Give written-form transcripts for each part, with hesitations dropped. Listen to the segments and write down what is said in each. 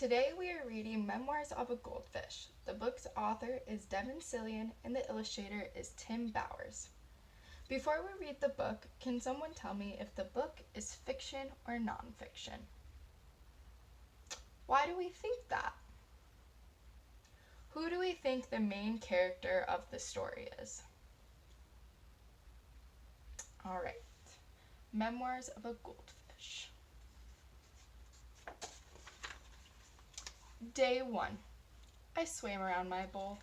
Today we are reading Memoirs of a Goldfish. The book's author is Devin Cillian and the illustrator is Tim Bowers. Before we read the book, can someone tell me if the book is fiction or nonfiction? Why do we think that? Who do we think the main character of the story is? Alright, Memoirs of a Goldfish. Day 1. I swam around my bowl.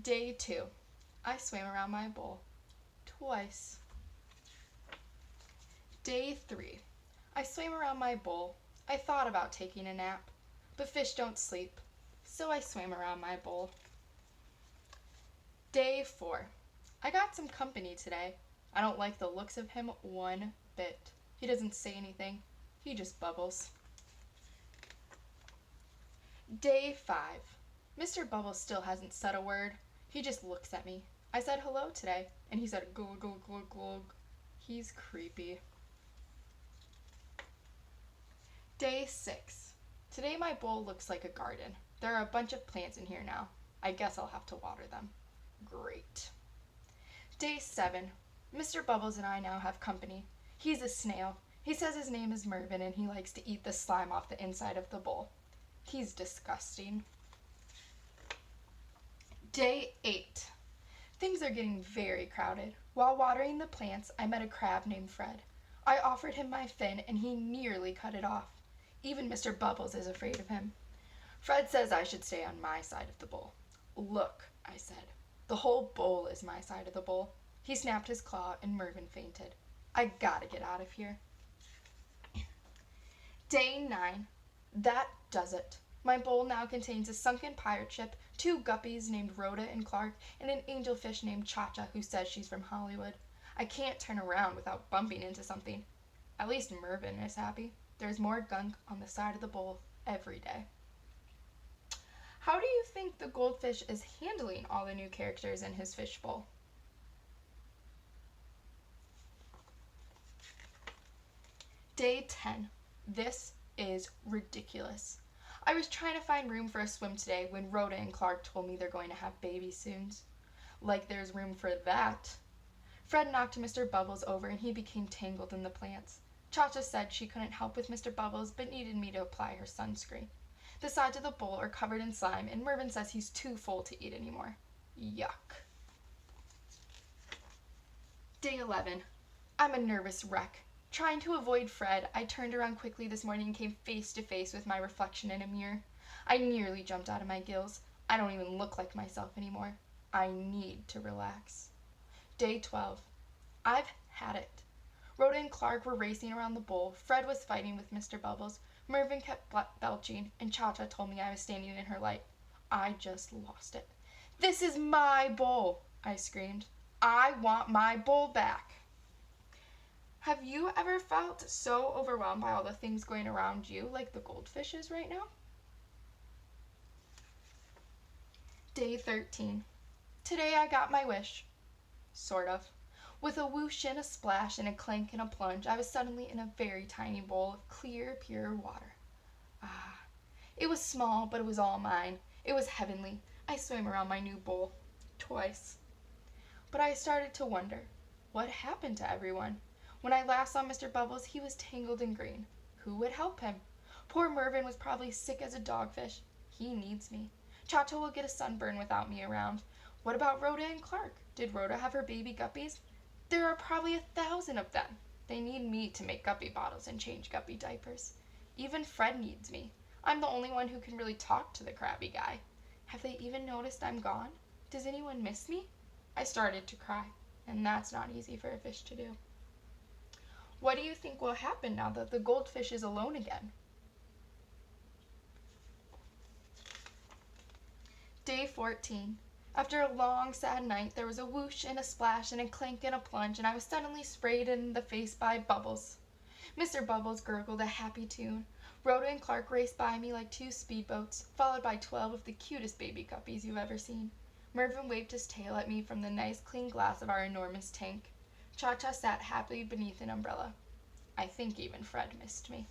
Day 2. I swam around my bowl twice. Day 3. I swam around my bowl. I thought about taking a nap, but fish don't sleep, so I swam around my bowl. Day 4. I got some company today. I don't like the looks of him one bit. He doesn't say anything. He just bubbles. Day 5. Mr. Bubbles still hasn't said a word. He just looks at me. I said hello today, and he said glug glug glug glug. He's creepy. Day 6. Today my bowl looks like a garden. There are a bunch of plants in here now. I guess I'll have to water them. Great. Day 7. Mr. Bubbles and I now have company. He's a snail. He says his name is Mervin and he likes to eat the slime off the inside of the bowl. He's disgusting. Day 8. Things are getting very crowded. While watering the plants, I met a crab named Fred. I offered him my fin and he nearly cut it off. Even Mr. Bubbles is afraid of him. Fred says I should stay on my side of the bowl. Look, I said. The whole bowl is my side of the bowl. He snapped his claw and Mervin fainted. I gotta get out of here. Day 9. That does it. My bowl now contains a sunken pirate ship, 2 guppies named Rhoda and Clark, and an angelfish named Cha-Cha who says she's from Hollywood. I can't turn around without bumping into something. At least Mervin is happy. There's more gunk on the side of the bowl every day. How do you think the goldfish is handling all the new characters in his fishbowl? Day 10. This is ridiculous. I was trying to find room for a swim today when Rhoda and Clark told me they're going to have babies soon. Like there's room for that. Fred knocked Mr. Bubbles over and he became tangled in the plants. Cha-Cha said she couldn't help with Mr. Bubbles but needed me to apply her sunscreen. The sides of the bowl are covered in slime and Mervin says he's too full to eat anymore. Yuck. Day 11. I'm a nervous wreck. Trying to avoid Fred, I turned around quickly this morning and came face to face with my reflection in a mirror. I nearly jumped out of my gills. I don't even look like myself anymore. I need to relax. Day 12. I've had it. Rhoda and Clark were racing around the bowl. Fred was fighting with Mr. Bubbles. Mervin kept belching, and Cha-Cha told me I was standing in her light. I just lost it. This is my bowl, I screamed. I want my bowl back. Have you ever felt so overwhelmed by all the things going around you like the goldfish is right now? Day 13. Today I got my wish. Sort of. With a whoosh and a splash and a clank and a plunge, I was suddenly in a very tiny bowl of clear, pure water. Ah, it was small, but it was all mine. It was heavenly. I swam around my new bowl twice. But I started to wonder, what happened to everyone? When I last saw Mr. Bubbles, he was tangled in green. Who would help him? Poor Mervin was probably sick as a dogfish. He needs me. Cha-Cha will get a sunburn without me around. What about Rhoda and Clark? Did Rhoda have her baby guppies? There are probably 1,000 of them. They need me to make guppy bottles and change guppy diapers. Even Fred needs me. I'm the only one who can really talk to the crabby guy. Have they even noticed I'm gone? Does anyone miss me? I started to cry, and that's not easy for a fish to do. What do you think will happen now that the goldfish is alone again? Day 14. After a long, sad night, there was a whoosh and a splash and a clank and a plunge, and I was suddenly sprayed in the face by Bubbles. Mr. Bubbles gurgled a happy tune. Rhoda and Clark raced by me like 2 speedboats, followed by 12 of the cutest baby guppies you've ever seen. Mervin waved his tail at me from the nice, clean glass of our enormous tank. Cha-Cha sat happily beneath an umbrella. I think even Fred missed me.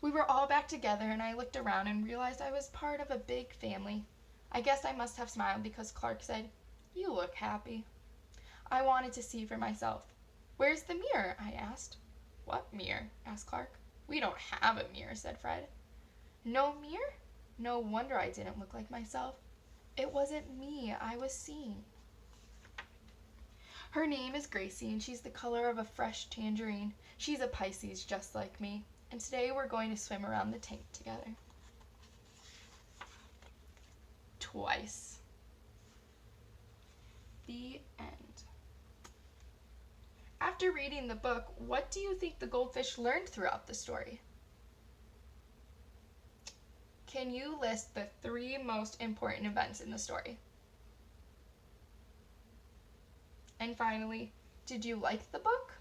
We were all back together, and I looked around and realized I was part of a big family. I guess I must have smiled because Clark said, "You look happy." I wanted to see for myself. "Where's the mirror?" I asked. "What mirror?" asked Clark. "We don't have a mirror," said Fred. No mirror? No wonder I didn't look like myself. It wasn't me I was seeing. Her name is Gracie, and she's the color of a fresh tangerine. She's a Pisces just like me, and today we're going to swim around the tank together. Twice. The end. After reading the book, what do you think the goldfish learned throughout the story? Can you list the 3 most important events in the story? And finally, did you like the book?